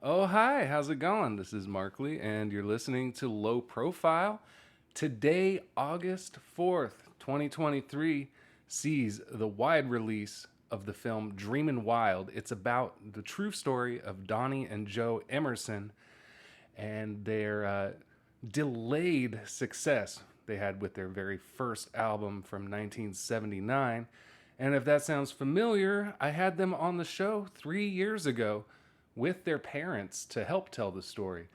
Oh, hi, how's it going? This is Markley, and you're listening to Low Profile. Today, August 4th, 2023, sees the wide release of the film Dreamin Wild. It's about the true story of Donnie and Joe Emerson and their delayed success they had with their very first album from 1979. And if that sounds familiar, I had them on the show 3 years ago with their parents to help tell the story.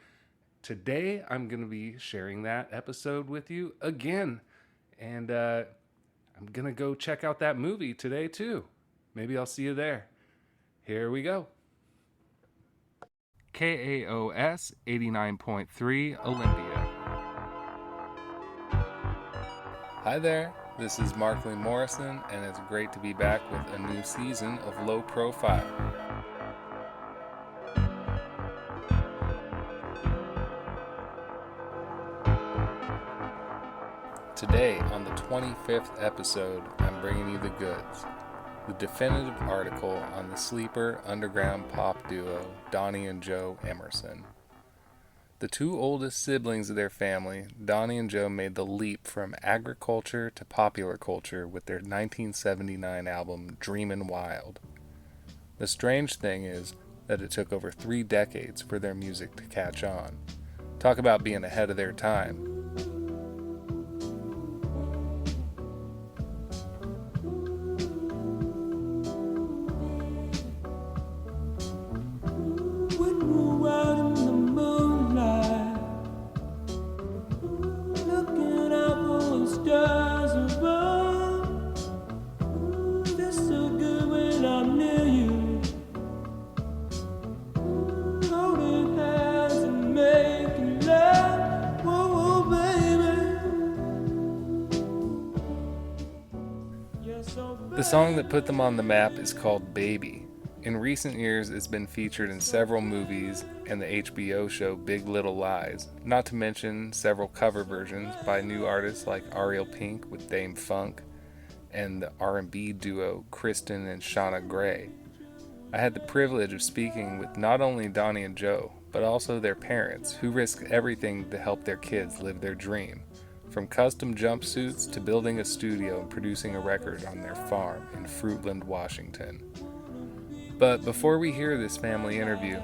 Today, I'm going to be sharing that episode with you again. And I'm going to go check out that movie today, too. Maybe I'll see you there. Here we go. KAOS 89.3 Olympia. Hi there, this is Markley Morrison, and it's great to be back with a new season of Low Profile. Today, on the 25th episode, I'm bringing you the goods. The definitive article on the sleeper underground pop duo Donnie and Joe Emerson. The two oldest siblings of their family, Donnie and Joe, made the leap from agriculture to popular culture with their 1979 album Dreamin Wild. The strange thing is that it took over 3 decades for their music to catch on. Talk about being ahead of their time. The song that put them on the map is called Baby. In recent years, it's been featured in several movies and the HBO show Big Little Lies, not to mention several cover versions by new artists like Ariel Pink with Dame Funk and the R&B duo Kristen and Shauna Gray. I had the privilege of speaking with not only Donnie and Joe, but also their parents, who risk everything to help their kids live their dream. From custom jumpsuits to building a studio and producing a record on their farm in Fruitland, Washington. But before we hear this family interview,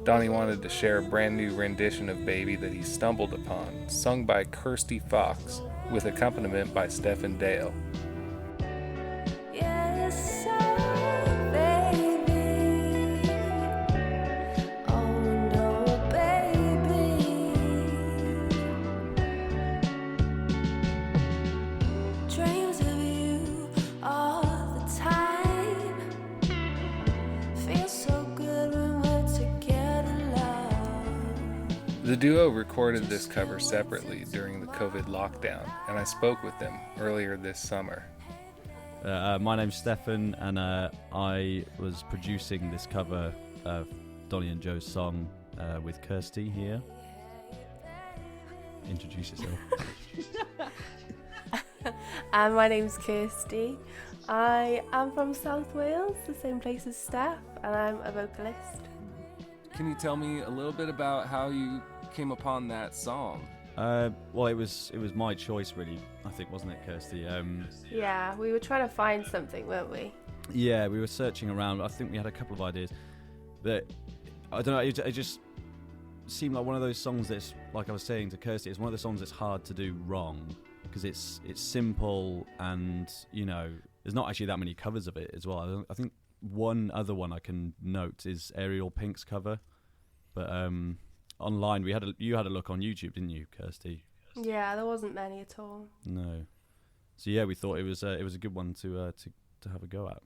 Donnie wanted to share a brand new rendition of Baby that he stumbled upon, sung by Kirsty Fox, with accompaniment by Stephen Dale. The duo recorded this cover separately during the COVID lockdown, and I spoke with them earlier this summer. My name's Stefan, and I was producing this cover of Donnie and Joe's song with Kirsty here. Introduce yourself. My name's Kirsty. I am from South Wales, the same place as Steph, and I'm a vocalist. Can you tell me a little bit about how you came upon that song? Well, it was my choice, really. I think, wasn't it, Kirsty? Yeah, we were trying to find something, weren't we? Yeah, we were searching around. I think we had a couple of ideas, but I don't know. It just seemed like one of those songs that's, like I was saying to Kirsty, it's one of the songs that's hard to do wrong because it's simple, and there's not actually that many covers of it as well. I think one other one I can note is Ariel Pink's cover, but online you had a look on YouTube, didn't you, Kirsty? Yeah, there wasn't many at all. No. So yeah, we thought it was a good one to have a go at.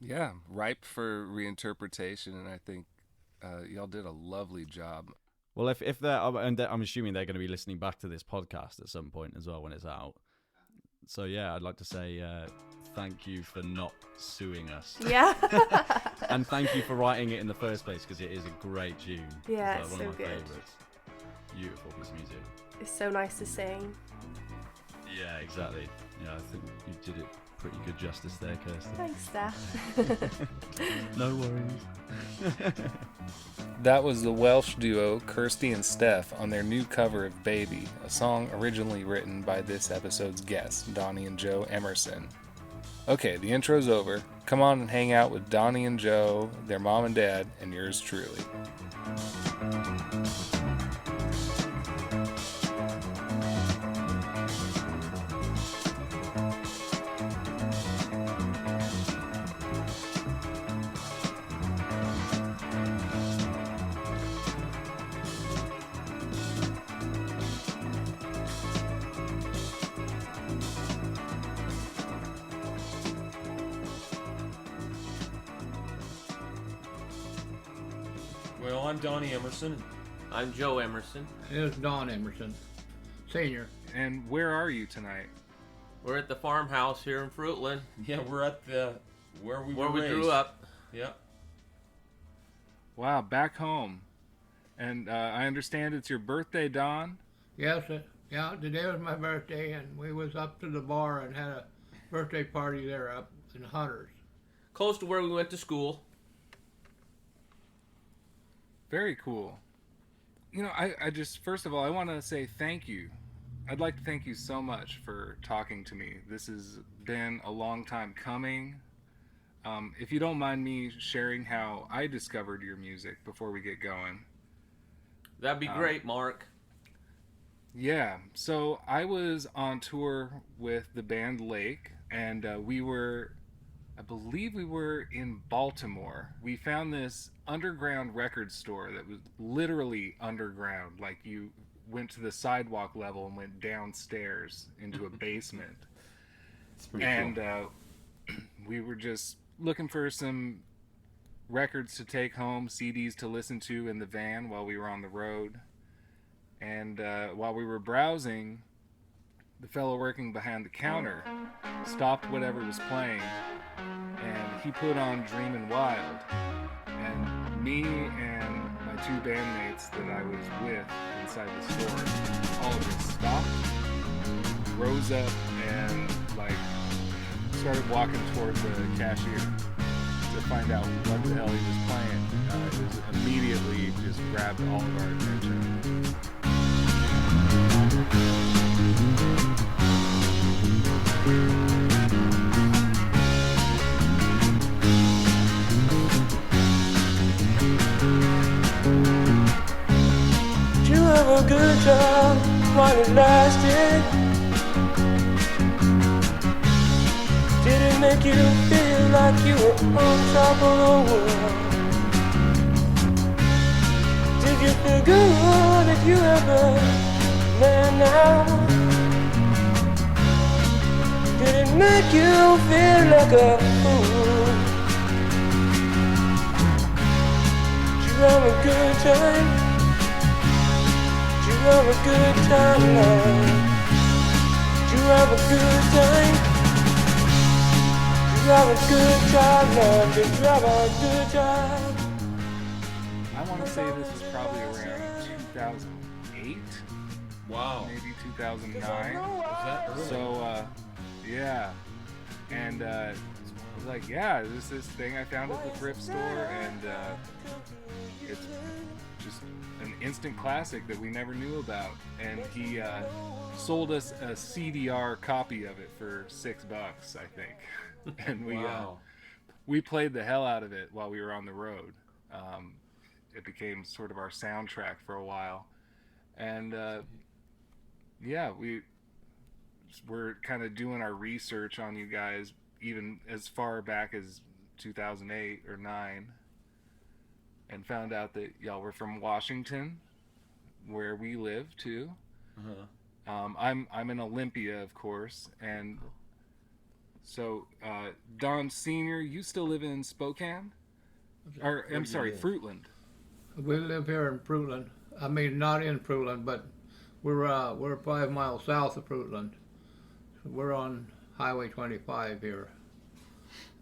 Yeah, ripe for reinterpretation, and I think y'all did a lovely job. Well, if I'm assuming they're going to be listening back to this podcast at some point as well when it's out. So yeah, I'd like to say thank you for not suing us. Yeah. And thank you for writing it in the first place, because it is a great tune. Yeah, it's one of my my good. favourites. Beautiful piece of music. It's so nice to sing. Yeah, exactly. Yeah, I think you did it pretty good justice there, Kirsty. Thanks, Steph. No worries. That was the Welsh duo Kirsty and Steph on their new cover of Baby, a song originally written by this episode's guests, Donnie and Joe Emerson. Okay, the intro's over. Come on and hang out with Donnie and Joe, their mom and dad, and yours truly. Well, I'm Donnie Emerson. I'm Joe Emerson. It's Don Emerson, Senior. And where are you tonight? We're at the farmhouse here in Fruitland, Yeah, we're at the where we grew raised. up. Yeah. Wow, back home. And I understand it's your birthday, Don? Yes, yeah, today was my birthday, and we was up to the bar and had a birthday party there up in Hunters. Close to where we went to school. Very cool. You know, I just, first of all, I want to say thank you. I'd like to thank you so much for talking to me. This has been a long time coming. If you don't mind me sharing how I discovered your music before we get going. That'd be great, Mark. Yeah, so I was on tour with the band Lake, and I believe we were in Baltimore. We found this underground record store that was literally underground. Like you went to the sidewalk level and went downstairs into a basement. It's pretty And cool. We were just looking for some records to take home, CDs to listen to in the van while we were on the road. And while we were browsing, the fellow working behind the counter stopped whatever was playing, and he put on Dreamin Wild. And me and my two bandmates that I was with inside the store all just stopped, rose up, and started walking towards the cashier to find out what the hell he was playing. It was immediately just grabbed all of our attention. Did you have a good time while it lasted? Did it make you feel like you were on top of the world? Did you feel good if you ever there now? Did it make you feel like a fool? Did you have a good time? Did you have a good time now? Did you have a good time? Did you have a good time now? Did you have a good time? I want to say this was probably around 2008, Wow. maybe 2009. Was that early? So, yeah. And I was like, yeah, there's this thing I found at the thrift store, and it's just an instant classic that we never knew about. And he sold us a CDR copy of it for $6, I think. And Wow. we played the hell out of it while we were on the road. It became sort of our soundtrack for a while. And yeah, we're kind of doing our research on you guys even as far back as 2008 or 9, and found out that y'all were from Washington, where we live too. Uh-huh. I'm in Olympia, of course, and so Don Senior, you still live in Spokane, or I'm sorry, Fruitland. We live here in Fruitland. I mean, not in Fruitland, but we're 5 miles south of Fruitland. We're on Highway 25 here.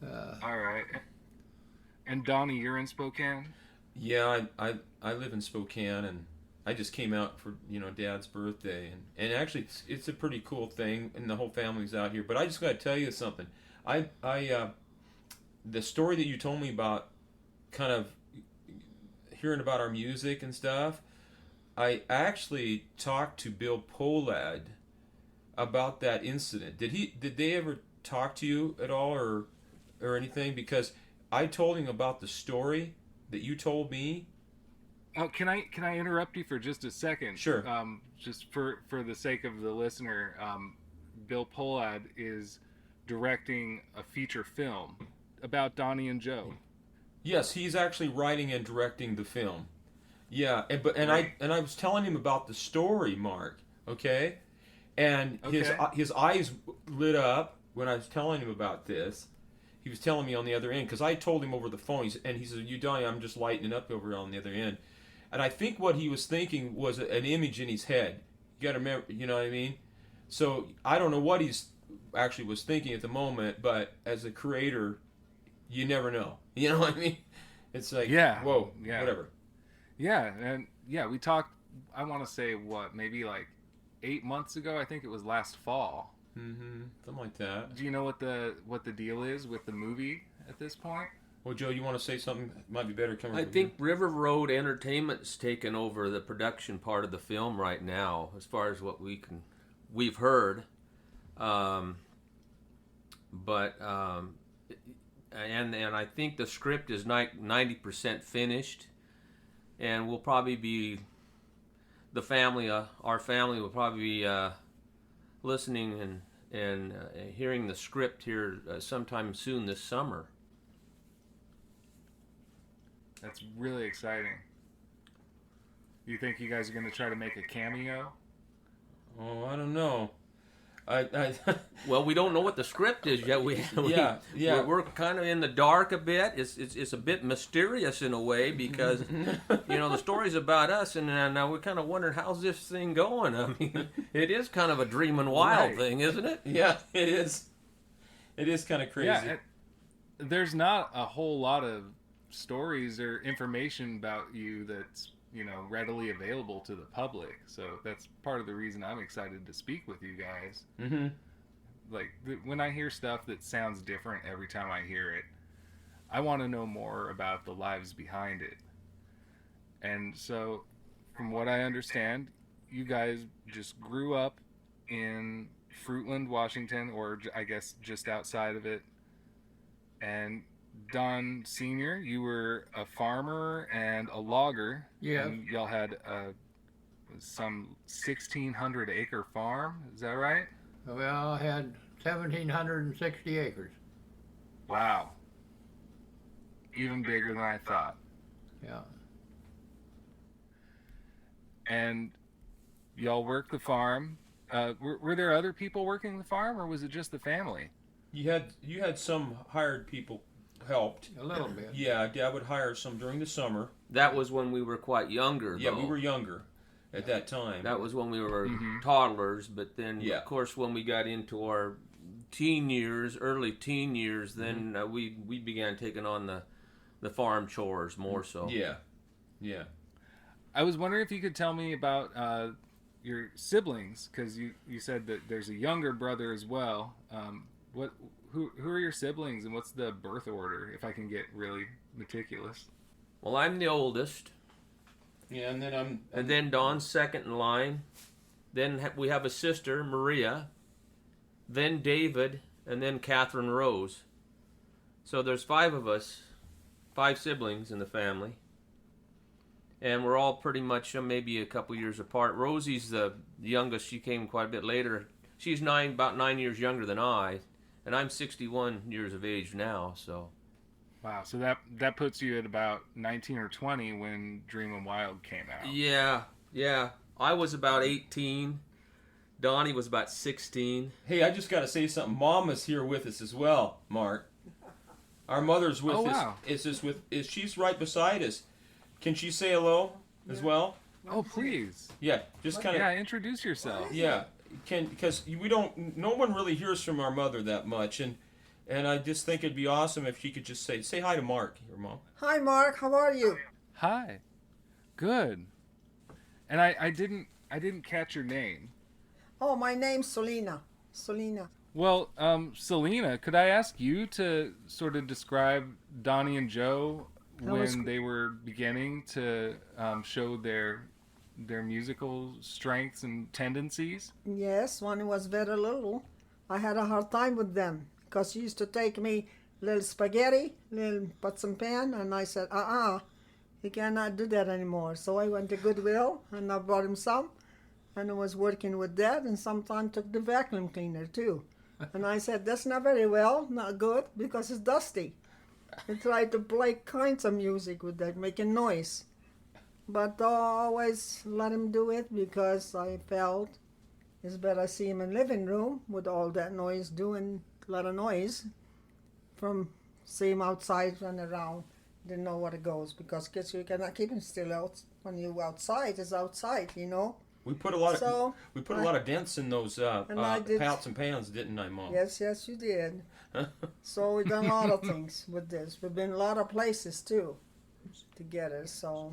All right. And Donnie, you're in Spokane? Yeah, I live in Spokane, and I just came out for Dad's birthday, and actually it's a pretty cool thing, and the whole family's out here. But I just got to tell you something. The story that you told me about kind of hearing about our music and stuff, I actually talked to Bill Polad about that incident. Did they ever talk to you at all or anything? Because I told him about the story that you told me. Oh, can I interrupt you for just a second? Sure. Just for the sake of the listener, Bill Polad is directing a feature film about Donnie and Joe. Yes, he's actually writing and directing the film. Yeah, and I was telling him about the story, Mark. Okay, and his eyes lit up when I was telling him about this. He was telling me on the other end, because I told him over the phone, and he said, "You Donnie, I'm just lightening up over on the other end." And I think what he was thinking was an image in his head. You got to remember, you know what I mean? So I don't know what he's actually was thinking at the moment, but as a creator, you never know. You know what I mean? It's like, whoa, whatever. Yeah, and we talked, I want to say, maybe like 8 months ago? I think it was last fall. Mm-hmm. Something like that. Do you know what the deal is with the movie at this point? Well, Joe, you want to say something? Might be better coming I from think you. River Road Entertainment's taken over the production part of the film right now, as far as what we've heard. And I think the script is 90% finished, and we'll probably be our family will probably be listening and hearing the script here sometime soon this summer. That's really exciting. You think you guys are going to try to make a cameo? Oh, I don't know. Well, we don't know what the script is yet. We're kind of in the dark a bit. It's a bit mysterious in a way, because the story's about us, and now we're kind of wondering, how's this thing going. I mean, it is kind of a Dreamin Wild thing, isn't it? Yeah, it is. It is kind of crazy. Yeah, there's not a whole lot of stories or information about you that's readily available to the public, so that's part of the reason I'm excited to speak with you guys. Mm-hmm. Like, when I hear stuff that sounds different every time I hear it, I want to know more about the lives behind it. And so, from what I understand, you guys just grew up in Fruitland, Washington, or I guess just outside of it. And Don Sr., you were a farmer and a logger. Yeah. And y'all had some 1,600 acre farm. Is that right? Well, I had 1,760 acres. Wow. Even bigger than I thought. Yeah. And y'all worked the farm. Were there other people working the farm, or was it just the family? You had some hired people helped. A little bit. Yeah, Dad would hire some during the summer. That was when we were quite younger, Yeah, though. we were younger at that time. That was when we were toddlers, but then, of course, when we got into our early teen years, then we began taking on the farm chores more so. Yeah. I was wondering if you could tell me about your siblings, because you said that there's a younger brother as well. Who are your siblings, and what's the birth order, if I can get really meticulous? Well, I'm the oldest. Yeah, and then And then Don's second in line. Then we have a sister, Maria. Then David, and then Catherine Rose. So there's 5 of us, 5 siblings in the family. And we're all pretty much maybe a couple years apart. Rosie's the youngest. She came quite a bit later. She's about 9 years younger than I. And I'm 61 years of age now, so. Wow, so that puts you at about 19 or 20 when Dreamin Wild came out. Yeah. I was about 18. Donnie was about 16. Hey, I just got to say something. Mama's here with us as well, Mark. Our mother's with us. Wow. She's right beside us. Can she say hello as well? Oh, please. Yeah, just kind of. Yeah, introduce yourself. Yeah, because no one really hears from our mother that much, and I just think it'd be awesome if she could just say hi to Mark, your mom. Hi, Mark. How are you? Hi. Good. And I didn't catch your name. Oh, my name's Salina. Well, Salina, could I ask you to sort of describe Donnie and Joe when they were beginning to show their musical strengths and tendencies? Yes, when I was very little, I had a hard time with them because she used to take me little spaghetti, little pots and pan, and I said, you cannot do that anymore. So I went to Goodwill and I bought him some, and I was working with that, and sometimes took the vacuum cleaner too. And I said, that's not very well, not good, because it's dusty. I tried to play kinds of music with that, making noise. But I always let him do it because I felt it's better see him in living room with all that noise, doing a lot of noise, from see him outside run around, didn't know where it goes, because kids, you cannot keep him still out. When you outside, it's outside, you know. We put a lot of dents in those pots and pans, didn't I, Mom? Yes, you did. So we've done a lot of things with this. We've been a lot of places too, together. So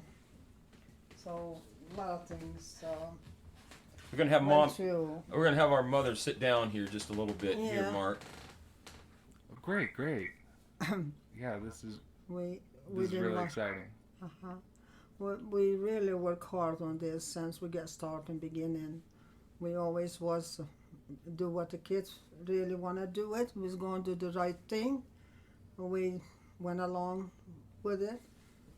a lot of things. We're gonna have Mom. We're gonna have our mother sit down here just a little bit here, Mark. Great. Yeah, this is really exciting. We really work hard on this since we got started in the beginning. We always do what the kids really want to do it. We was going to do the right thing. We went along with it.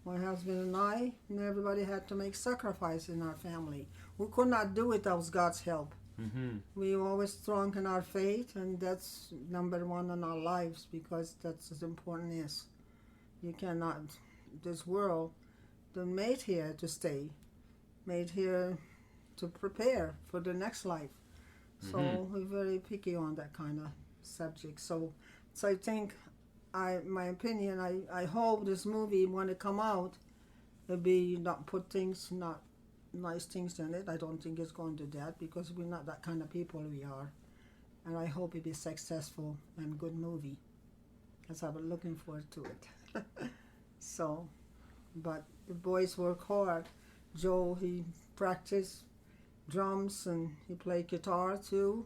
My husband and I, and everybody had to make sacrifice in our family. We could not do it without God's help. Mm-hmm. We always strong in our faith, and that's number one in our lives, because that's as important as you cannot. This world, they're made here to stay, made here to prepare for the next life. So we're very picky on that kind of subject. So I think, my opinion, I hope this movie, when it come out, it'll be not put things, not nice things in it. I don't think it's going to do that, because we're not that kind of people we are. And I hope it be successful and good movie, because I've been looking forward to it. So, but the boys work hard. Joe, he practiced drums and he played guitar too.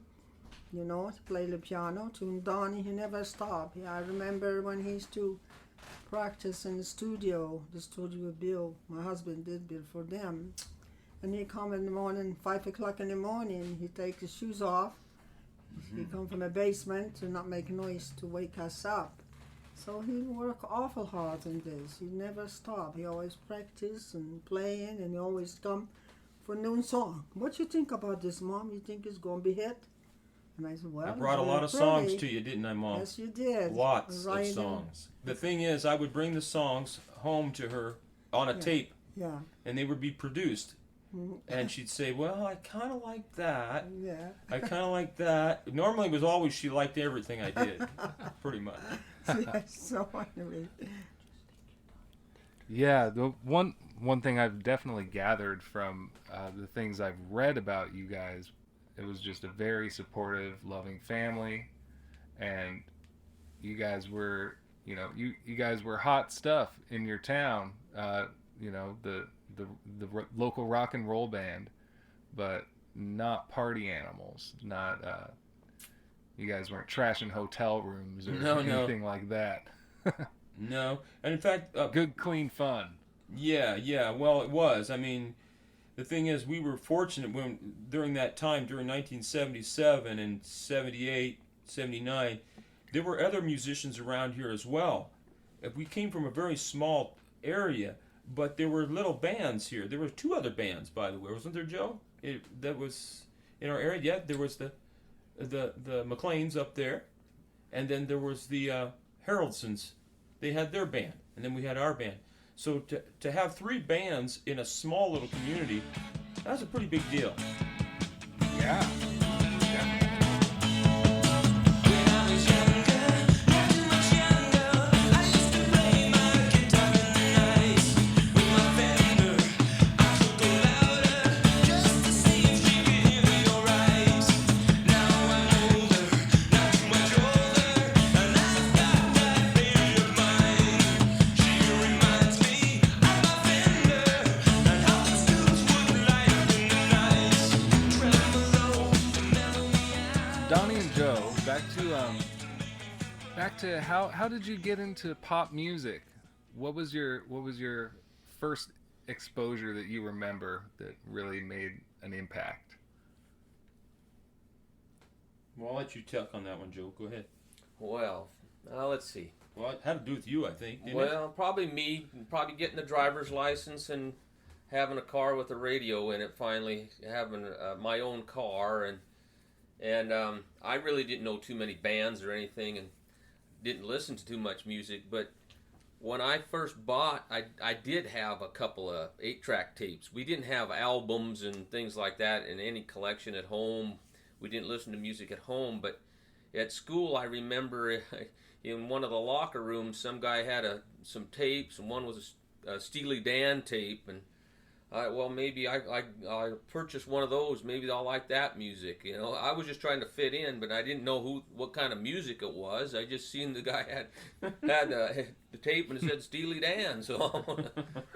You know, he played the piano too. And Donnie, he never stopped. Yeah, I remember when he used to practice in the studio Bill, my husband did build for them. And he come in the morning, 5 o'clock in the morning, he take his shoes off. He come from the basement to not make noise to wake us up. So he worked awful hard in this. He never stopped. He always practice and playing, and he always come for noon song. What you think about this, Mom? You think it's going to be hit? And I said, well, I brought a lot of songs to you, didn't I, Mom? Yes, you did. Lots of songs. The thing is, I would bring the songs home to her on a tape, and they would be produced. And she'd say, well, I kind of like that. Yeah. I kind of like that. Normally it was always she liked everything I did, pretty much. Yes, so anyway. Yeah, the one thing I've definitely gathered from the things I've read about you guys, it was just a very supportive, loving family, and you guys were, you guys were hot stuff in your town. The local rock and roll band, but not party animals. Not you guys weren't trashing hotel rooms or anything like that. No, and in fact, good, clean fun. Yeah. Well, it was. I mean, the thing is, we were fortunate during that time, during 1977 and 78, 79, there were other musicians around here as well. We came from a very small area, but there were little bands here. There were 2 other bands, by the way, wasn't there, Joe? That was in our area. Yeah, there was the McLeans up there, and then there was the Haroldsons. They had their band, and then we had our band. So to have 3 bands in a small little community, that's a pretty big deal. Yeah. Donnie and Joe, back to how did you get into pop music? What was your first exposure that you remember that really made an impact? Well, I'll let you talk on that one, Joe. Go ahead. Well, let's see. Well, it had to do with you, I think, didn't it? Well, probably me, probably getting the driver's license and having a car with a radio in it, finally having my own car, and I really didn't know too many bands or anything and didn't listen to too much music, but when I first bought, I did have a couple of 8-track tapes. We didn't have albums and things like that in any collection at home. We didn't listen to music at home, but at school I remember in one of the locker rooms some guy had some tapes, and one was a Steely Dan tape, and maybe I purchased one of those. Maybe I'll like that music. You know, I was just trying to fit in, but I didn't know what kind of music it was. I just seen the guy had the tape and it said Steely Dan. So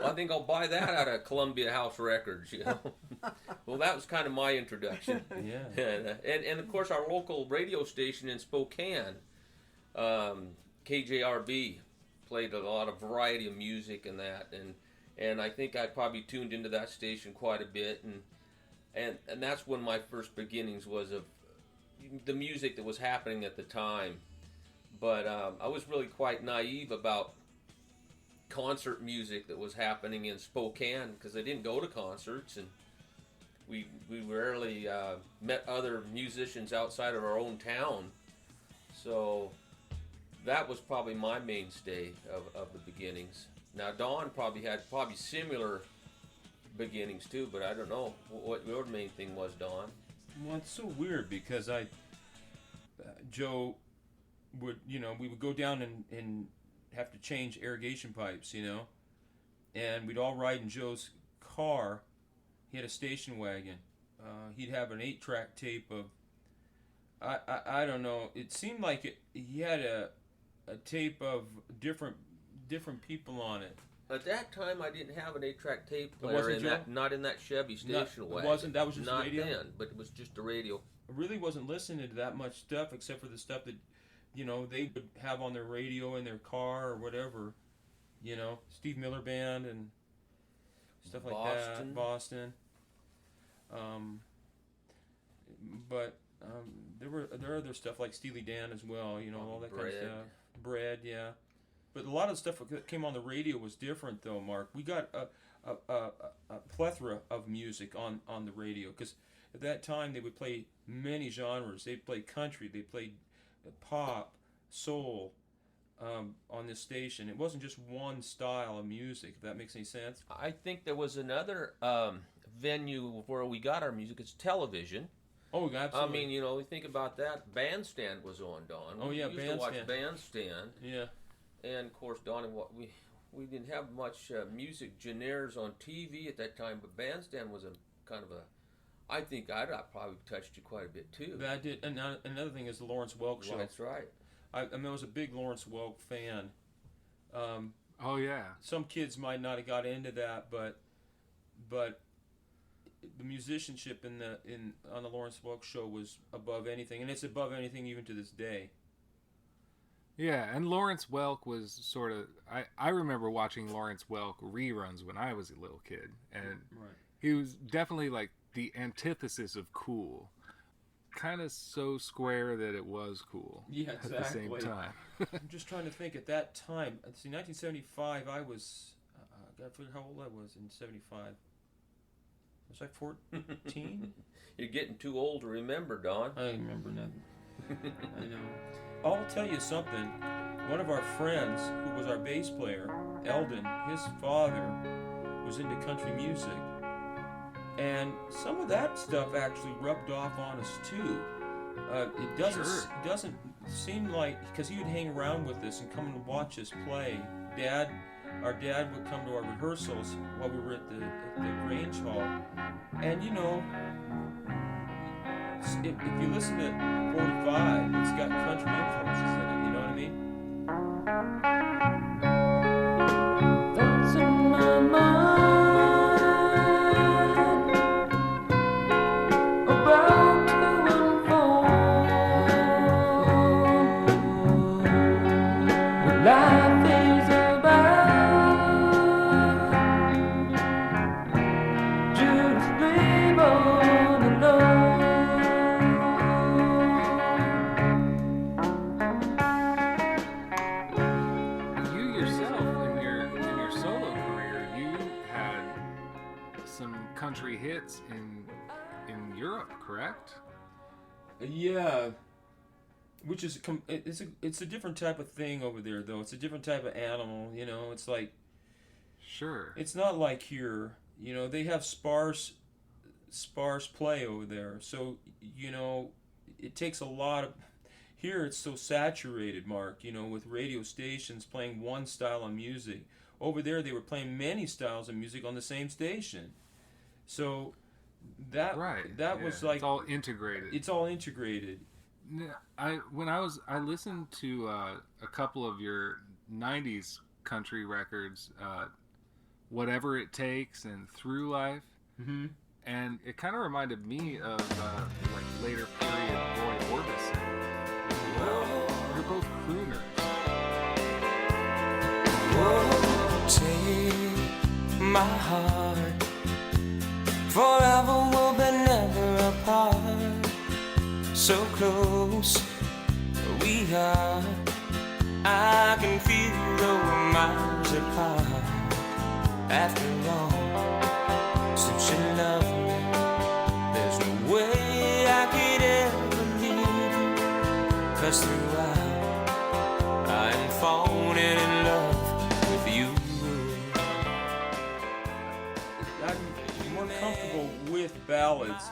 I think I'll buy that out of Columbia House Records. You know, well, that was kind of my introduction. Yeah. And of course our local radio station in Spokane, KJRB, played a lot of variety of music and that and I think I probably tuned into that station quite a bit, and that's when my first beginnings was of the music that was happening at the time. But I was really quite naive about concert music that was happening in Spokane, because I didn't go to concerts, and we rarely met other musicians outside of our own town. So that was probably my mainstay of the beginnings. Now, Don probably had similar beginnings too, but I don't know what your main thing was, Don. Well, it's so weird because Joe would, we would go down and have to change irrigation pipes, and we'd all ride in Joe's car. He had a station wagon. He'd have an 8-track tape of, I don't know, it seemed like he had a tape of different people on it. At that time, I didn't have an 8-track tape player not in that Chevy station wagon. That was just not radio? Not then, but it was just a radio. I really wasn't listening to that much stuff except for the stuff that, they would have on their radio in their car or whatever. Steve Miller Band and stuff like that. Boston. But there are other stuff like Steely Dan as well, all that kind of stuff. Bread, yeah. But a lot of the stuff that came on the radio was different, though, Mark. We got a plethora of music on the radio, because at that time they would play many genres. They'd play country, they played pop, soul on this station. It wasn't just one style of music, if that makes any sense. I think there was another venue where we got our music. It's television. Oh, absolutely. I mean, we think about that. Bandstand was on, Don. Oh, yeah, we used to watch Bandstand. Yeah. And of course, Don, we didn't have much music genres on TV at that time, but Bandstand was a kind of I think I probably touched you quite a bit too. I did. And another thing is the Lawrence Welk show. That's right. I was a big Lawrence Welk fan. Oh yeah. Some kids might not have got into that, but the musicianship on the Lawrence Welk show was above anything, and it's above anything even to this day. Yeah, and Lawrence Welk was sort of... I remember watching Lawrence Welk reruns when I was a little kid, and he was definitely like the antithesis of cool. Kind of so square that it was cool. Yeah, exactly. At the same time. I'm just trying to think. At that time, see, 1975, I was... I gotta figure how old I was in 75. Was I 14? You're getting too old to remember, Don. I remember nothing. I know. I'll tell you something. One of our friends, who was our bass player, Eldon, his father was into country music. And some of that stuff actually rubbed off on us too. It doesn't seem like, because he would hang around with us and come and watch us play. Our dad would come to our rehearsals while we were at the Grange Hall. And if you listen to 45, it's got country influences in it, you know what I mean? Thoughts in my mind about to unfold. What life is about. country hits in Europe, correct? Yeah, which is it's a different type of thing over there, though. It's a different type of animal, you know. It's like, sure, it's not like here. You know, they have sparse play over there, so you know it takes a lot of. Here it's so saturated, Mark. You know, with radio stations playing one style of music. Over there, they were playing many styles of music on the same station. So that was like it's all integrated. It's all integrated. I listened to a couple of your '90s country records, "Whatever It Takes" and "Through Life," and it kind of reminded me of like later period Roy Orbison. They're both crooners. Whoa, take my heart. Forever we'll be never apart. So close we are. I can feel though we're miles apart. After all, since you love me, there's no way I could ever leave you. 'Cause throughout I'm falling in love with you. I'm more comfortable with ballads,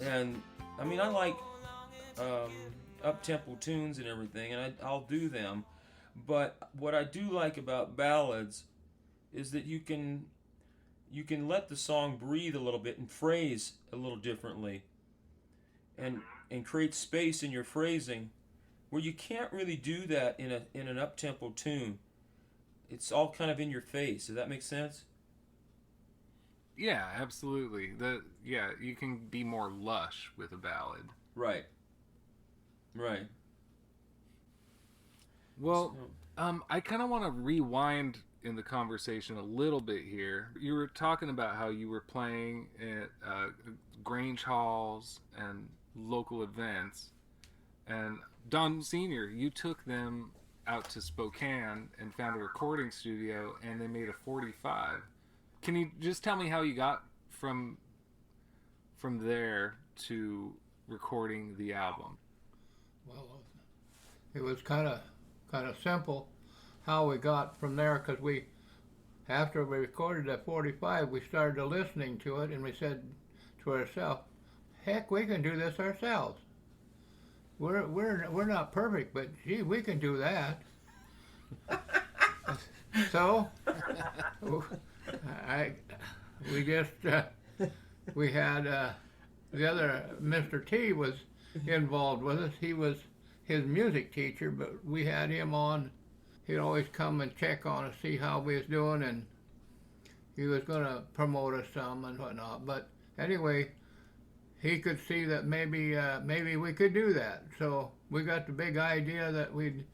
and I mean I like up-tempo tunes and everything, and I'll do them. But what I do like about ballads is that you can let the song breathe a little bit and phrase a little differently, and create space in your phrasing where you can't really do that in an up-tempo tune. It's all kind of in your face. Does that make sense? Yeah, absolutely. You can be more lush with a ballad. Right. Right. Well, I kind of want to rewind in the conversation a little bit here. You were talking about how you were playing at Grange halls and local events, and Don Sr., you took them out to Spokane and found a recording studio, and they made a 45. Can you just tell me how you got from there to recording the album? Well, it was kind of simple how we got from there, because after we recorded that 45, we started listening to it, and we said to ourselves, heck, we can do this ourselves. We're not perfect, but gee, we can do that. So we had the other Mr. T was involved with us. He was his music teacher, but we had him on. He'd always come and check on us, see how we was doing, and he was going to promote us some and whatnot. But anyway, he could see that maybe we could do that. So we got the big idea that we'd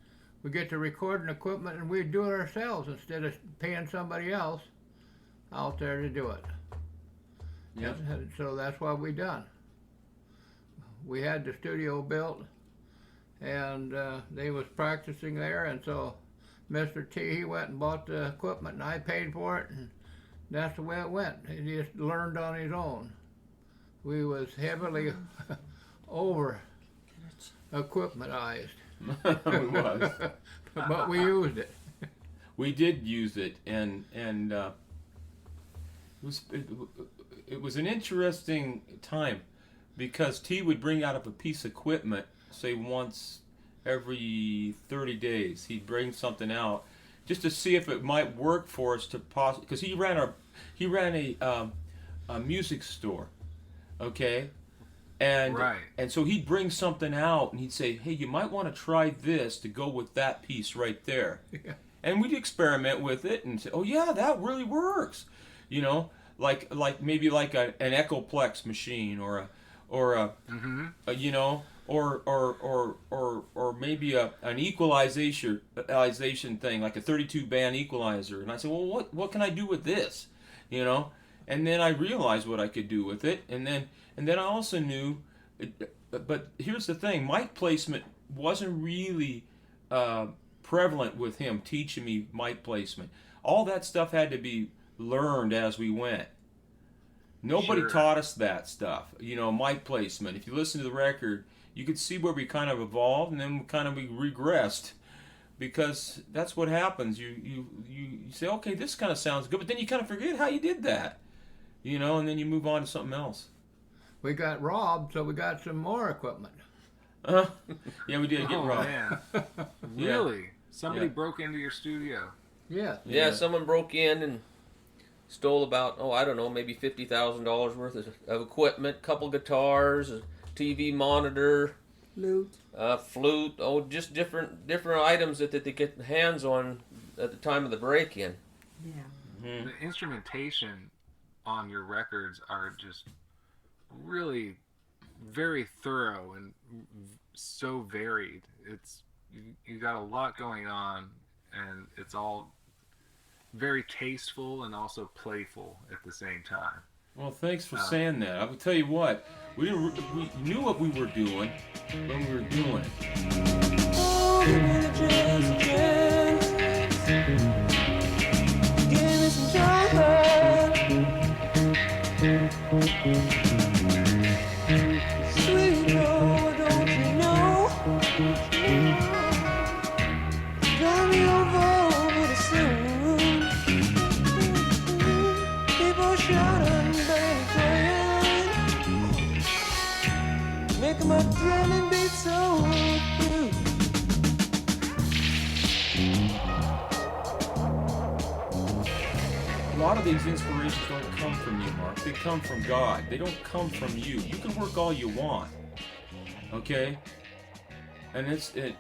get the recording equipment and we'd do it ourselves instead of paying somebody else out there to do it. Yep. So that's what we done. We had the studio built, and they was practicing there, and so Mr. T, he went and bought the equipment, and I paid for it, and that's the way it went. He just learned on his own. We was heavily over equipmentized. We was. But we used it. We did use it, and it was an interesting time, because T would bring out of a piece of equipment, say once every 30 days. He'd bring something out just to see if it might work for us to because he ran a music store, okay, and right. And so he'd bring something out and he'd say, hey, you might want to try this to go with that piece right there. Yeah. And we'd experiment with it and say, oh yeah, that really works, you know, like maybe like an Echoplex machine or a you know, or maybe an equalization thing, like a 32 band equalizer. And I said, well, what can I do with this, you know? And then I realized what I could do with it, and then I also knew. But here's the thing: mic placement wasn't really prevalent with him teaching me mic placement. All that stuff had to be learned as we went. Nobody Sure. taught us that stuff. You know, mic placement. If you listen to the record, you could see where we kind of evolved and then we regressed, because that's what happens. You say, okay, this kind of sounds good, but then you kind of forget how you did that. You know, and then you move on to something else. We got robbed, so we got some more equipment. Yeah, we did get Oh robbed. man, Yeah. really? Somebody Yeah. broke into your studio. Yeah. Yeah, someone broke in and stole about, I don't know, maybe $50,000 worth of equipment, couple guitars, a TV monitor, Loot. flute, just different items that they get hands on at the time of the break-in. Yeah. The instrumentation on your records are just really very thorough and so varied. It's you got a lot going on, and it's all very tasteful and also playful at the same time. Well, thanks for saying that. I will tell you what, we knew what we were doing when we were doing it. Oh, just again. Give me some chocolate. Sweet Joe, don't you know? Drive me over the soon. People shouting, bang, playing, making my drumming beat so blue. A lot of these inspirations don't come from you, Mark. They come from God. They don't come from you. You can work all you want, okay? And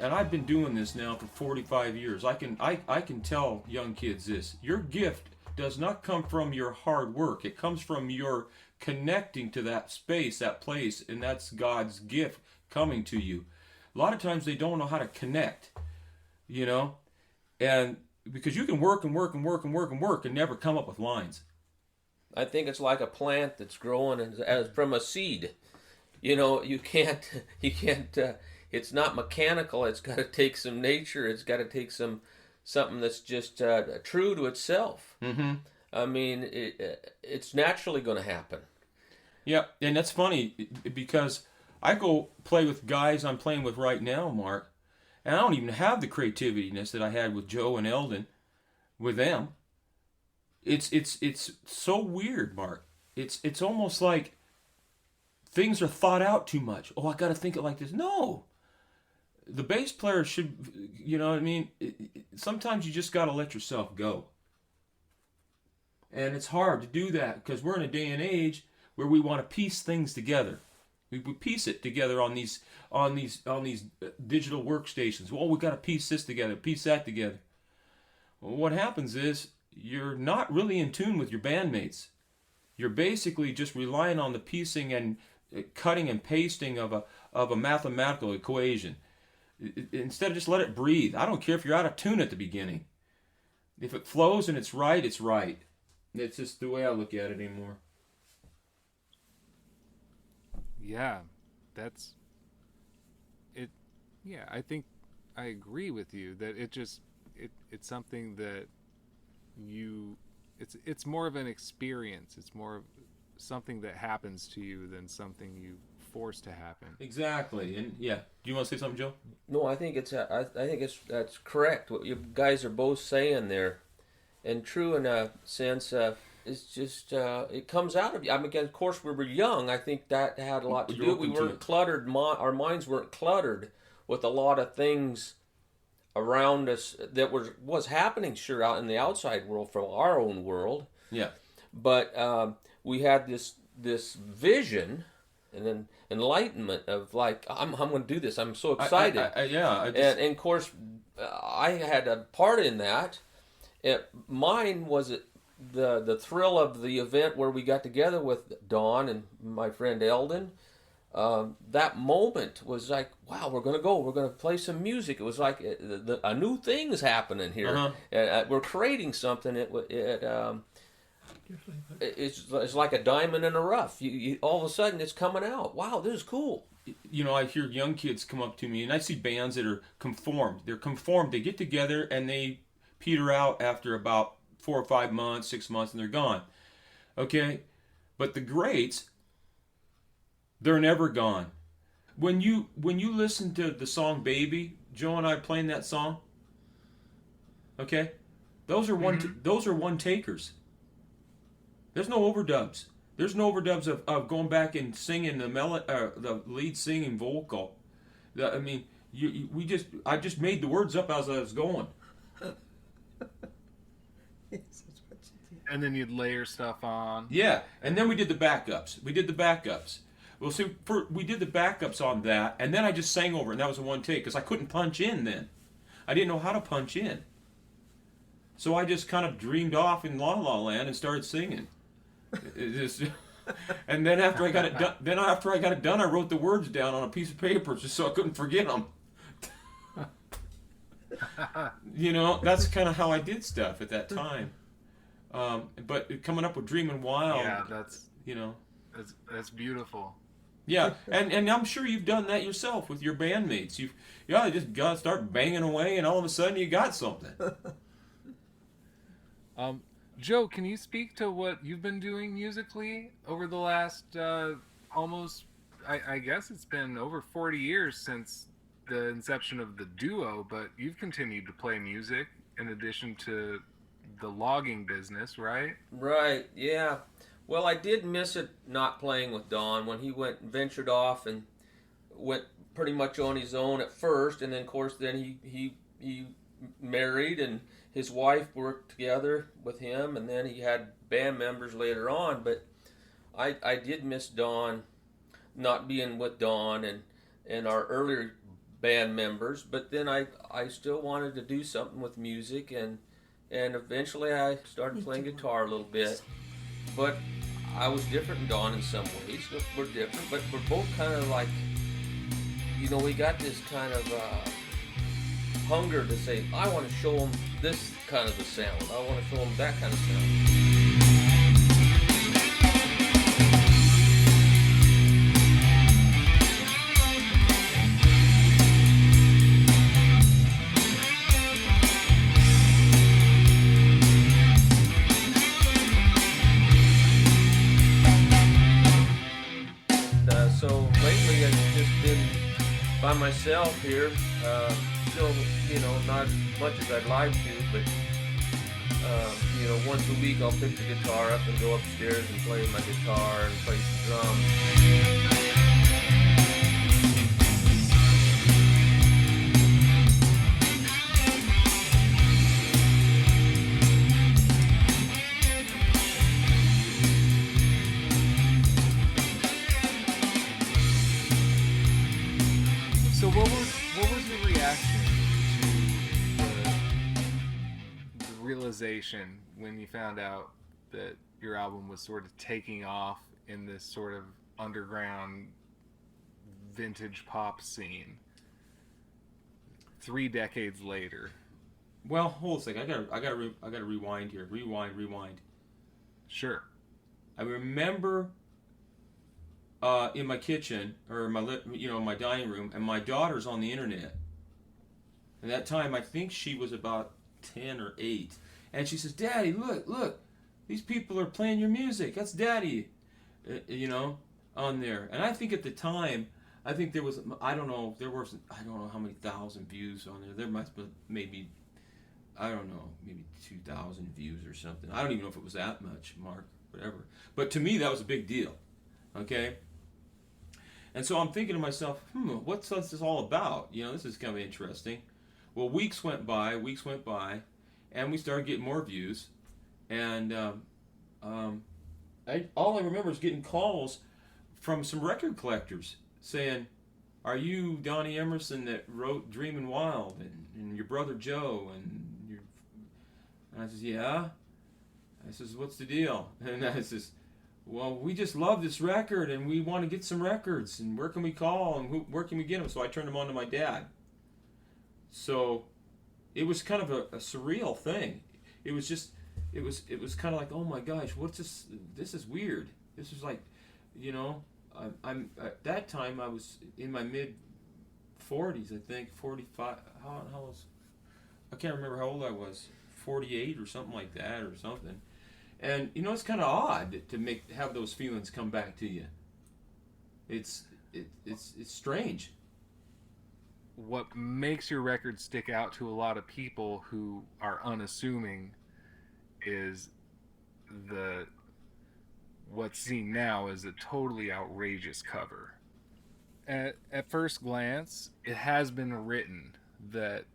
I've been doing this now for 45 years. I can tell young kids this: your gift does not come from your hard work. It comes from your connecting to that space, that place, and that's God's gift coming to you. A lot of times they don't know how to connect, you know, and because you can work and work and work and work and work and never come up with lines. I think it's like a plant that's growing as from a seed. You know, you can't. It's not mechanical. It's got to take some nature. It's got to take something that's just true to itself. Mm-hmm. I mean, it's naturally going to happen. Yeah, and that's funny because I go play with guys I'm playing with right now, Mark, and I don't even have the creativeness that I had with Joe and Eldon with them. It's so weird, Mark. It's almost like things are thought out too much. Oh, I got to think it like this. No. The bass player should, you know what I mean? Sometimes you just got to let yourself go. And it's hard to do that because we're in a day and age where we want to piece things together. We piece it together on these digital workstations. Well, we got to piece this together, piece that together. Well, what happens is you're not really in tune with your bandmates. You're basically just relying on the piecing and cutting and pasting of a mathematical equation. Instead of just let it breathe. I don't care if you're out of tune at the beginning. If it flows and it's right, it's right. It's just the way I look at it anymore. Yeah, that's it. Yeah, I think I agree with you that it's something that it's more of an experience. It's more of something that happens to you than something you force to happen. Exactly. And yeah, do you want to say something, Joe? No, I think that's correct. What you guys are both saying there, and true in a sense. It's just it comes out of you. I mean, of course, we were young. I think that had a lot to do. We weren't cluttered. Our minds weren't cluttered with a lot of things around us that was happening. Sure, out in the outside world, from our own world. Yeah. But we had this vision and then enlightenment of like, I'm going to do this. I'm so excited. And of course, I had a part in that. Mine was the thrill of the event where we got together with Don and my friend Eldon. That moment was like, wow, we're going to play some music. It was like a new thing's happening here. Uh-huh. We're creating something. It's like a diamond in a rough. You all of a sudden it's coming out. Wow, this is cool. You know, I hear young kids come up to me, and I see bands that are conformed. They're conformed. They get together and they peter out after about 4 or 5 months, 6 months, and they're gone. Okay, But the greats, they're never gone. When you listen to the song "Baby," Joe and I playing that song, okay, those are one takers. There's no overdubs. There's no overdubs of going back and singing the lead singing vocal. I mean, I just made the words up as I was going. And then you'd layer stuff on. Yeah, and then we did the backups. Well, see, we did the backups on that, and then I just sang over it, and that was a one take, because I couldn't punch in then. I didn't know how to punch in. So I just kind of dreamed off in La La Land and started singing. And then after I got it done, I wrote the words down on a piece of paper just so I couldn't forget them. You know, that's kind of how I did stuff at that time. But coming up with Dreamin Wild, yeah, that's beautiful. Yeah, and I'm sure you've done that yourself with your bandmates. You just got to start banging away, and all of a sudden you got something. Joe, can you speak to what you've been doing musically over the last almost, I guess it's been over 40 years since the inception of the duo, but you've continued to play music in addition to the logging business, right? Right, yeah. Well, I did miss it not playing with Don when he ventured off and went pretty much on his own at first, and then of course then he married and his wife worked together with him, and then he had band members later on. But I did miss Don, not being with Don and our earlier band members. But then I still wanted to do something with music, and eventually I started playing guitar a little bit. But I was different than Don in some ways. We're different, but we're both kind of like, you know, we got this kind of hunger to say, I want to show them this kind of a sound. I want to show them that kind of sound. So lately I've just been by myself here, still, you know, not as much as I'd like to, but, you know, once a week I'll pick the guitar up and go upstairs and play my guitar and play some drums. So what was your reaction to the realization when you found out that your album was sort of taking off in this sort of underground vintage pop scene 3 decades later? Well, hold a second. I gotta rewind here. Rewind. Sure. I remember in my kitchen or my dining room, and my daughter's on the internet. And that time, I think she was about 10 or 8, and she says, "Daddy, look, these people are playing your music. That's Daddy," on there. And I think at the time, there was I don't know how many thousand views on there. There must be maybe 2,000 views or something. I don't even know if it was that much, Mark, whatever. But to me, that was a big deal. Okay. And so I'm thinking to myself, what's this all about? You know, this is kind of interesting. Well, weeks went by, and we started getting more views. And all I remember is getting calls from some record collectors saying, "Are you Donnie Emerson that wrote Dreamin Wild and your brother Joe?" And I says, "Yeah." I says, "What's the deal?" And I says, "Well, we just love this record, and we want to get some records, and where can we call, and where can we get them?" So I turned them on to my dad. So it was kind of a surreal thing. It was kind of like, oh my gosh, what's this? This is weird. This is like, I'm at that time I was in my mid 40s, I think, 45. How was? I can't remember how old I was. 48 or something like that, or something. And you know, it's kind of odd to have those feelings come back to you. It's strange. What makes your record stick out to a lot of people who are unassuming is what's seen now is a totally outrageous cover. At first glance, it has been written that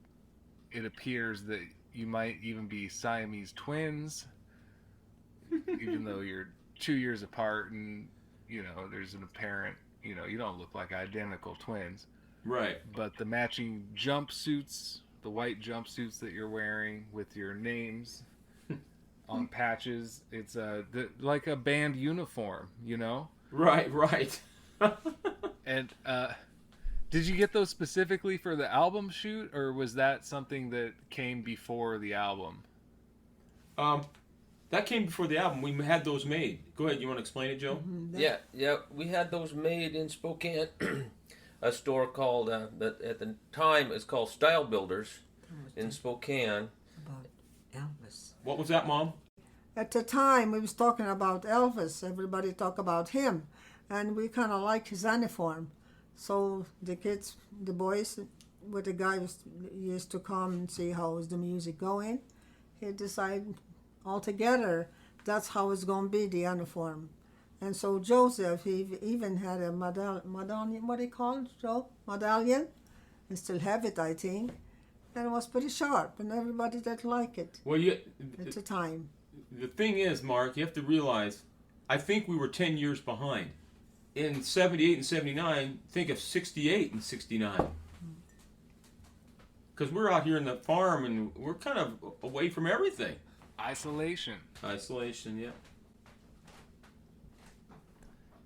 it appears that you might even be Siamese twins, even though you're 2 years apart, and you know there's an apparent, you know, you don't look like identical twins. Right. But the matching jumpsuits, the white jumpsuits that you're wearing with your names on patches, it's like a band uniform, you know? Right, right. And did you get those specifically for the album shoot, or was that something that came before the album? That came before the album. We had those made. Go ahead. You want to explain it, Joe? Yeah. We had those made in Spokane. A store called, that at the time is called Style Builders in Spokane. About Elvis. What was that, Mom? At the time, we was talking about Elvis. Everybody talk about him. And we kind of liked his uniform. So the kids, the boys, with the guys used to come and see how was the music going. He decided altogether that's how it's going to be, the uniform. And so Joseph, he even had a medallion, what do you call it, Joe? Medallion. He still have it, I think. And it was pretty sharp, and everybody did like it Well, at the time. The thing is, Mark, you have to realize, I think we were 10 years behind. In 78 and 79, think of 68 and 69. Because we're out here in the farm, and we're kind of away from everything. Isolation. Isolation, yeah.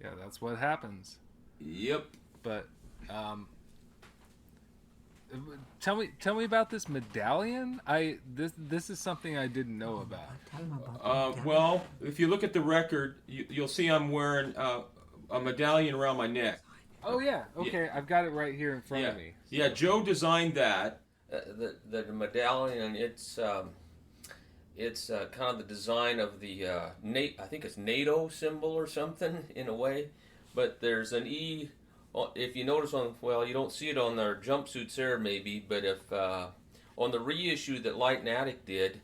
Yeah, that's what happens. Yep. But tell me about this medallion. This is something I didn't know about. Tell him about that. Well, if you look at the record, you'll see I'm wearing a medallion around my neck. Oh yeah, okay, I've got it right here in front of me. Yeah, Joe designed that. The medallion, it's kind of the design of the I think it's NATO symbol or something in a way, but there's an E. If you notice you don't see it on their jumpsuits there maybe, but if on the reissue that Light and Attic did,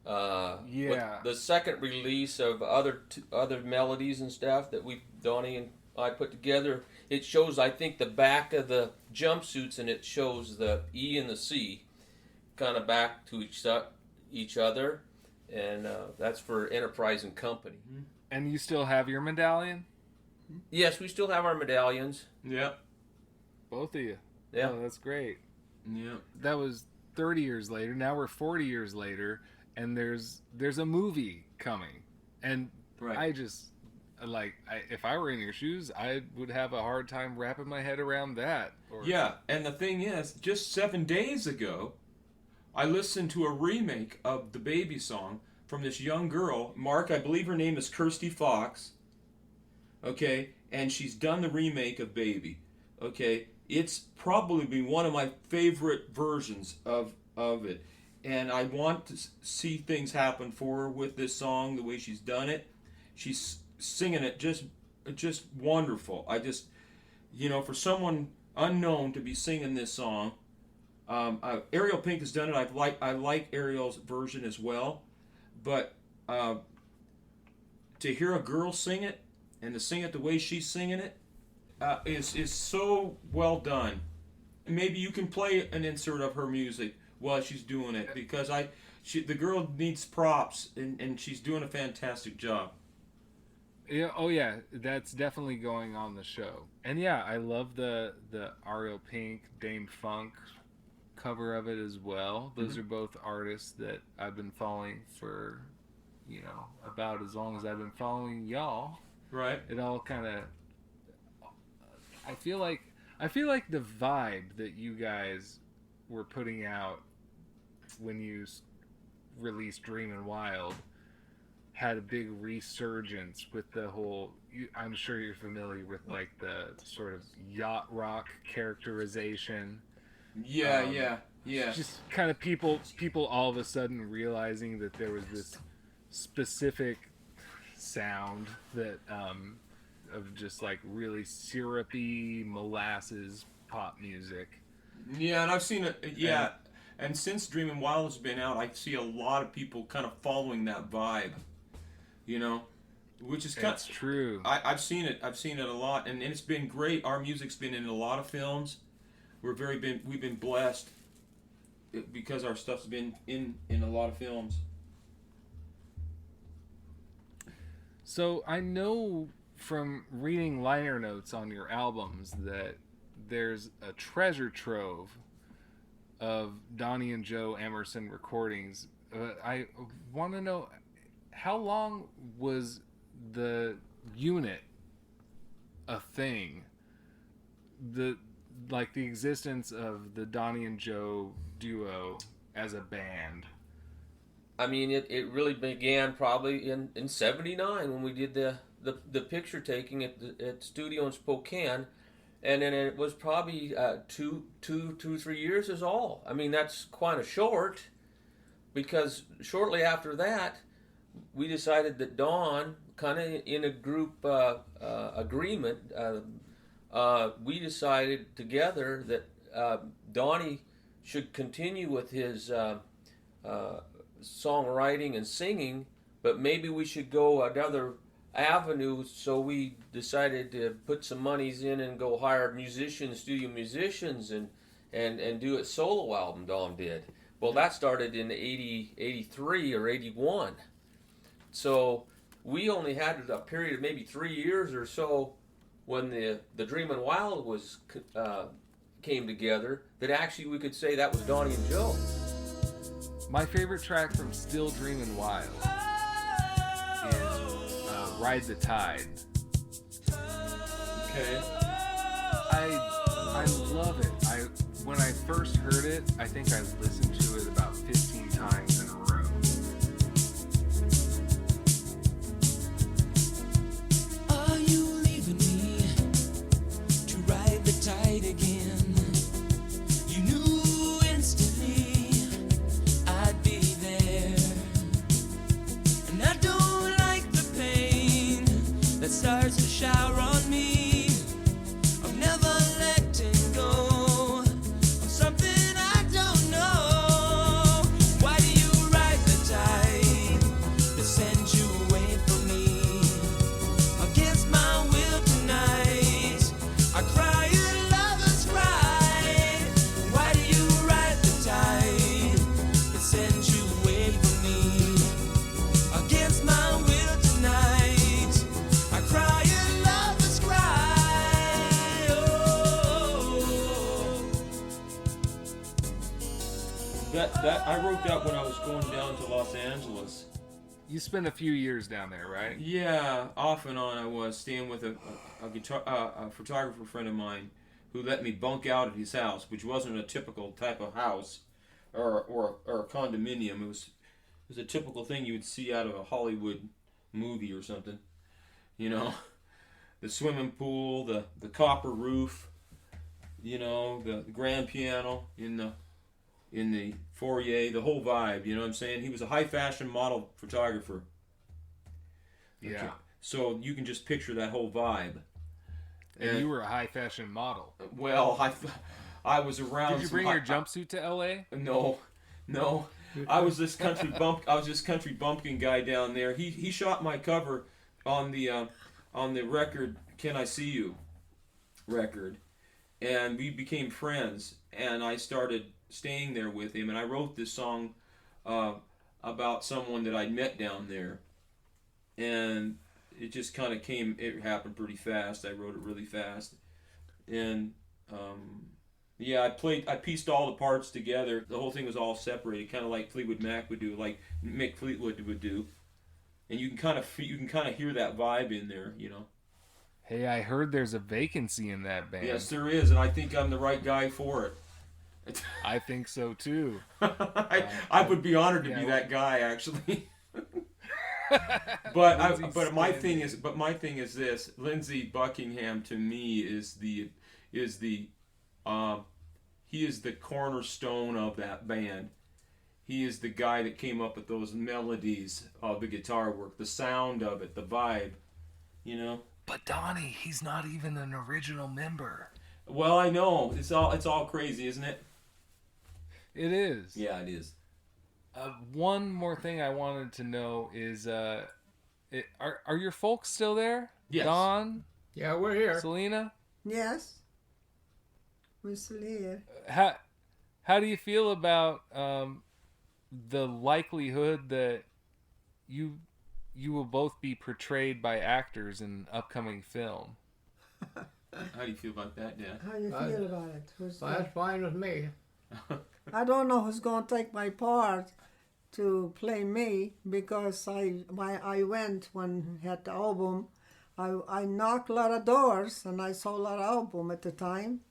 the second release of other melodies and stuff that Donnie and I put together, it shows, I think, the back of the jumpsuits, and it shows the E and the C kind of back to each other, and that's for Enterprise and Company. And you still have your medallion? Yes, we still have our medallions. Yep. Both of you. Yeah. Oh, that's great. Yep. That was 30 years later. Now we're 40 years later, and there's a movie coming. And Right. I just, if I were in your shoes, I would have a hard time wrapping my head around that. Yeah, and the thing is, just 7 days ago, I listened to a remake of the Baby song from this young girl. Mark, I believe her name is Kirsty Fox. Okay, and she's done the remake of Baby. Okay, it's probably one of my favorite versions of it. And I want to see things happen for her with this song, the way she's done it. She's singing it just wonderful. I just, for someone unknown to be singing this song, Ariel Pink has done it. I like Ariel's version as well, but to hear a girl sing it and to sing it the way she's singing it is so well done. Maybe you can play an insert of her music while she's doing it, because the girl needs props, and she's doing a fantastic job. Yeah, oh yeah, that's definitely going on the show. And yeah, I love the Ariel Pink, Dame Funk cover of it as well. Those are both artists that I've been following for, about as long as I've been following y'all. Right. It all kind of, I feel like the vibe that you guys were putting out when you released Dreamin Wild had a big resurgence with the whole, I'm sure you're familiar with the sort of yacht rock characterization. Yeah. Just kind of people all of a sudden realizing that there was this specific sound that of just like really syrupy molasses pop music. Yeah, and I've seen it. Yeah, and since Dreamin Wild has been out, I see a lot of people kind of following that vibe. You know, which is kind That's true. I've seen it. I've seen it a lot, and it's been great. Our music's been in a lot of films. We've been blessed because our stuff's been in a lot of films. So I know from reading liner notes on your albums that there's a treasure trove of Donnie and Joe Emerson recordings. I want to know, how long was the unit a thing? The existence of the Donnie and Joe duo as a band. I mean, it really began probably in '79 when we did the picture taking at the studio in Spokane, and then it was probably 3 years is all. I mean, that's kind of short, because shortly after that, we decided that Don, kind of in a group agreement, we decided together that Donnie should continue with his songwriting and singing, but maybe we should go another avenue. So we decided to put some monies in and go hire musicians, studio musicians, and do a solo album. Don did. Well, that started in 83 or 81. So we only had a period of maybe 3 years or so when the Dreamin Wild was came together, that actually we could say that was Donnie and Joe. My favorite track from Still Dreamin Wild is Ride the Tide. Okay. I love it. When I first heard it, I think I listened to it about 15 times in a row. Are you leaving me to ride the tide again? You knew instantly I'd be there, and I don't like the pain that starts to shower on me. I've never letting go of something I don't know. Why do you ride the tide that sends you away from me? Against my will tonight, I cry a lover's cry. Why do you ride the tide that sends you away from me? Against my will tonight, I cry a lover's cry. Oh. That I wrote that when I was going down to Los Angeles. You spent a few years down there, right? Yeah, off and on I was staying with a photographer friend of mine who let me bunk out at his house, which wasn't a typical type of house or a condominium. It was a typical thing you would see out of a Hollywood movie or something. You know, the swimming pool, the copper roof, you know, the grand piano in the foyer, the whole vibe, you know what I'm saying? He was a high fashion model photographer. Yeah. Okay. So you can just picture that whole vibe. And you were a high fashion model. Well, I was around. Did you bring your jumpsuit to LA? No. I was this country bumpkin guy down there. He shot my cover on the record Can I See You record, and we became friends, and I started staying there with him, and I wrote this song about someone that I'd met down there, and it just kind of it happened pretty fast. I wrote it really fast, and yeah, I pieced all the parts together. The whole thing was all separated, kind of like Fleetwood Mac would do, like Mick Fleetwood would do, and you can kind of hear that vibe in there, you know. Hey, I heard there's a vacancy in that band. Yes, there is, and I think I'm the right guy for it. I think so too. I would be honored to be that guy, actually. But my thing is this: Lindsey Buckingham to me he is the cornerstone of that band. he is the guy that came up with those melodies of the guitar work, the sound of it, the vibe, you know. But Donnie, he's not even an original member. Well, I know it's all crazy, isn't it? It is. Yeah, it is. One more thing I wanted to know is, are your folks still there? Yes. Yeah, we're here. Salina? Yes. We're still here. How do you feel about the likelihood that you will both be portrayed by actors in an upcoming film? How do you feel about that, Dad? How you feel about it? That's fine with me. I don't know who's going to take my part to play me, because I went when we had the album. I knocked a lot of doors and I saw a lot of album at the time.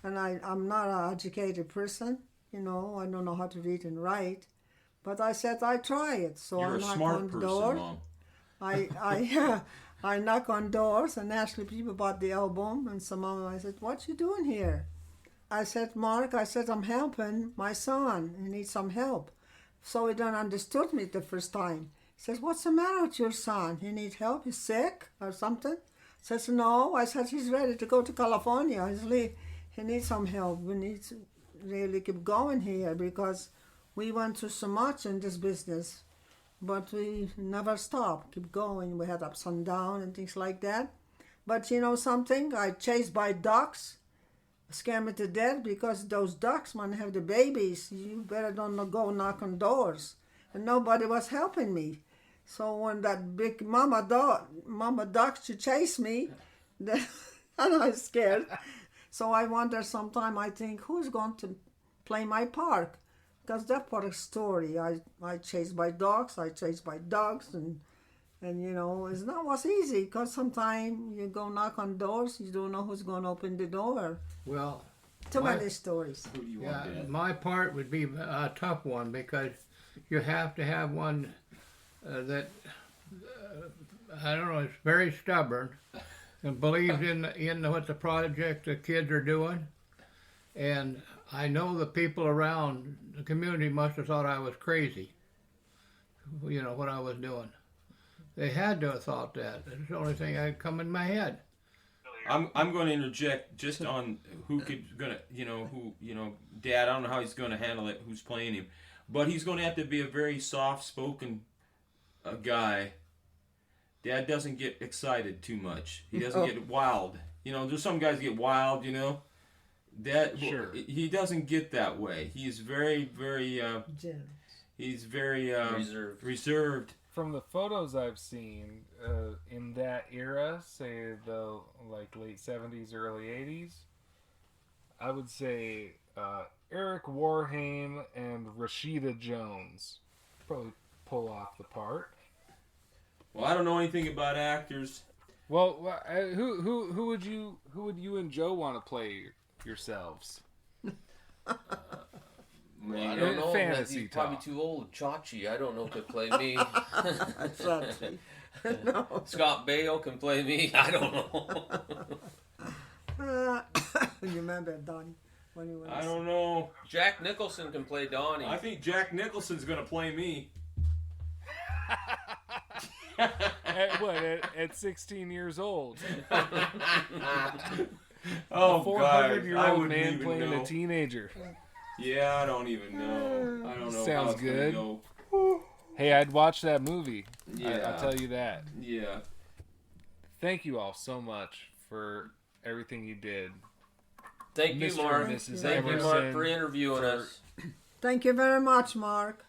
And I'm not an educated person, you know. I don't know how to read and write. But I said I try it. So You're I a knock smart on person, doors. Mom. I knock on doors and ask people about the album. And some of them, I said, "What you doing here?" I said, "Mark," I said, "I'm helping my son. He needs some help." So he don't understood me the first time. He says, "What's the matter with your son? He need help? He's sick or something?" Says, "No." I said, "He's ready to go to California. He needs some help. We need to really keep going here, because we went through so much in this business, but we never stop, keep going. We had ups and downs and things like that. But you know something? I chased by ducks, scared me to death, because those ducks, when they have the babies, you better don't go knock on doors. And nobody was helping me. So when that big mama duck, she chased me, then, and I was scared. So I wonder sometime, I think, who's going to play my part? Because that part of the story, I chased by dogs, I chased by dogs, and you know, it's not what's easy, because sometimes you go knock on doors, you don't know who's going to open the door. Well, Too many stories. Who do you yeah, want, Dad? my part would be a tough one, because you have to have one that, I don't know, is very stubborn and believes in what the project the kids are doing. And I know the people around the community must have thought I was crazy, you know, what I was doing. They had to have thought that. It's the only thing that had come in my head. I'm going to interject just on Dad. I don't know how he's going to handle it, who's playing him, but he's going to have to be a very soft-spoken guy. Dad doesn't get excited too much. He doesn't get wild. You know, there's some guys get wild, you know. Dad, Sure. He doesn't get that way. He's very, very, he's very reserved. From the photos I've seen in that era, say the late 70s, early 80s, I would say Eric Warhame and Rashida Jones probably pull off the part. Well, I don't know anything about actors. Well, who would you and Joe want to play yourselves? Well, I don't know. Fantasy He's probably talk. too old. Chachi, I don't know, could play me. No. Scott Baio can play me. I don't know. You remember Donnie? When he was... I don't know. Jack Nicholson can play Donnie. I think Jack Nicholson's going to play me. At 16 years old? Oh, A God. 400-year-old man playing know. a teenager. Yeah, I don't even know. I don't know. Sounds how it's gonna good. go. Hey, I'd watch that movie. Yeah. I'll tell you that. Yeah. Thank you all so much for everything you did. Thank you, Mr. Mark. and Mrs. Thank you, Mark, Emerson, for interviewing for- us. Thank you very much, Mark.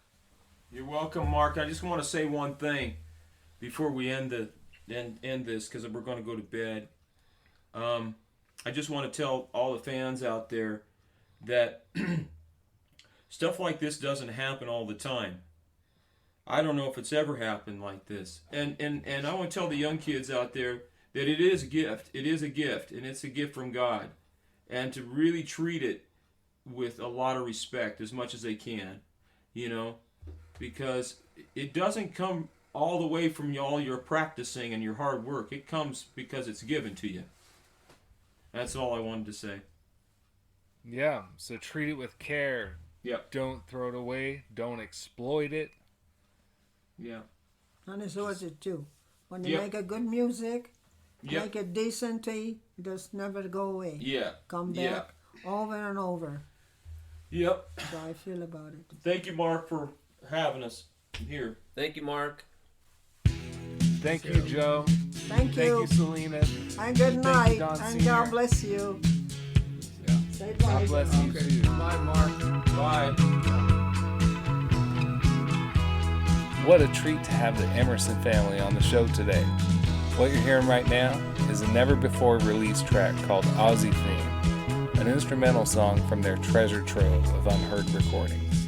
You're welcome, Mark. I just want to say one thing before we end this, because we're going to go to bed. I just want to tell all the fans out there that stuff like this doesn't happen all the time. I don't know if it's ever happened like this. And I want to tell the young kids out there that it is a gift. It is a gift, and it's a gift from God. And to really treat it with a lot of respect as much as they can, you know, because it doesn't come all the way from all your practicing and your hard work. It comes because it's given to you. That's all I wanted to say. Yeah, so treat it with care. Yep. Don't throw it away. Don't exploit it. Yeah. And it's always it too. When you Yep. make a good music, Yep. make it decently, just never go away. Yeah. Come Yeah. back over and over. Yep. That's how I feel about it. Thank you, Mark, for having us here. Thank you, Mark. Thank you, Joe. Thank you. Thank you, Salina. And good you, night. Don And Senior. God bless you. Yeah. Say bye. God bless you Okay. too. Bye, Mark. Bye. What a treat to have the Emerson family on the show today. What you're hearing right now is a never-before-released track called Auzie Theme, an instrumental song from their treasure trove of unheard recordings.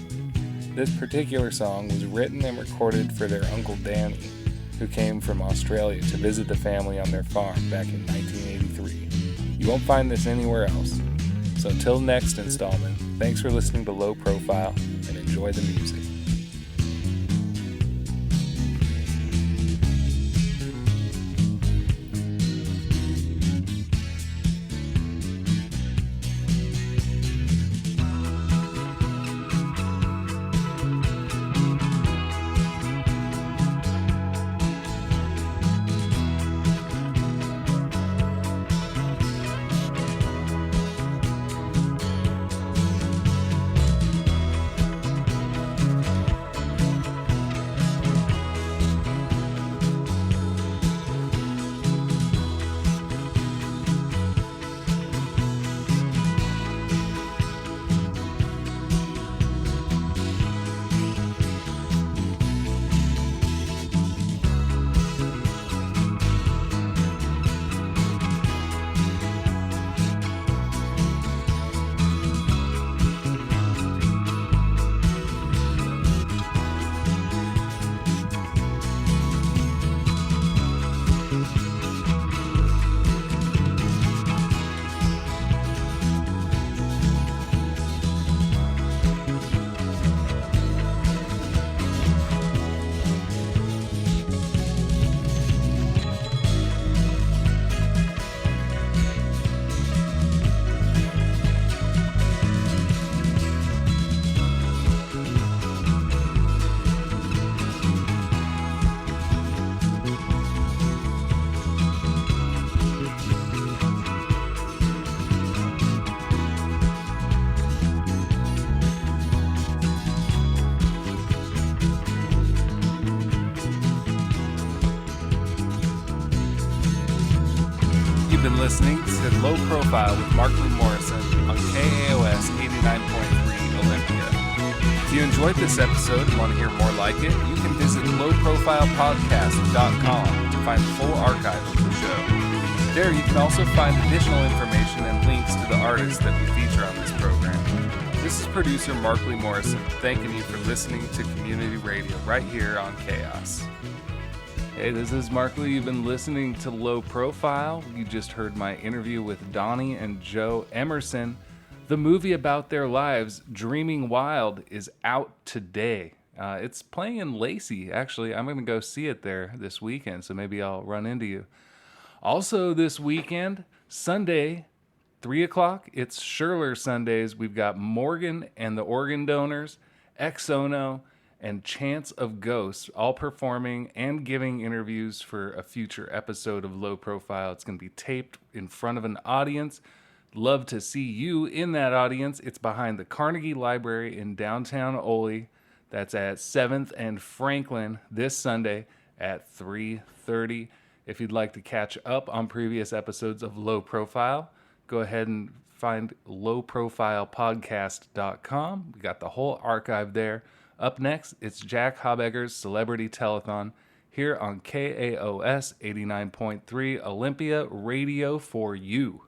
This particular song was written and recorded for their Uncle Danny, who came from Australia to visit the family on their farm back in 1983. You won't find this anywhere else. So until next installment, thanks for listening to Low Profile and enjoy the music. Been listening to Low Profile with Markley Morrison on KAOS 89.3 Olympia. If you enjoyed this episode and want to hear more like it, you can visit lowprofilepodcast.com to find the full archive of the show. There you can also find additional information and links to the artists that we feature on this program. This is producer Markley Morrison thanking you for listening to Community Radio right here on Chaos. Hey, this is Markley. You've been listening to Low Profile. You just heard my interview with Donnie and Joe Emerson. The movie about their lives, Dreamin Wild, is out today. It's playing in Lacey, actually. I'm going to go see it there this weekend, so maybe I'll run into you. Also this weekend, Sunday, 3 o'clock, it's Schurler Sundays. We've got Morgan and the Organ Donors, Exono, and Chance of Ghosts, all performing and giving interviews for a future episode of Low Profile. It's going to be taped in front of an audience. Love to see you in that audience. It's behind the Carnegie Library in downtown Ole. That's at 7th and Franklin this Sunday at 3:30. If you'd like to catch up on previous episodes of Low Profile, go ahead and find lowprofilepodcast.com. We got the whole archive there. Up next, it's Jack Habegger's Celebrity Telethon here on KAOS 89.3 Olympia Radio for you.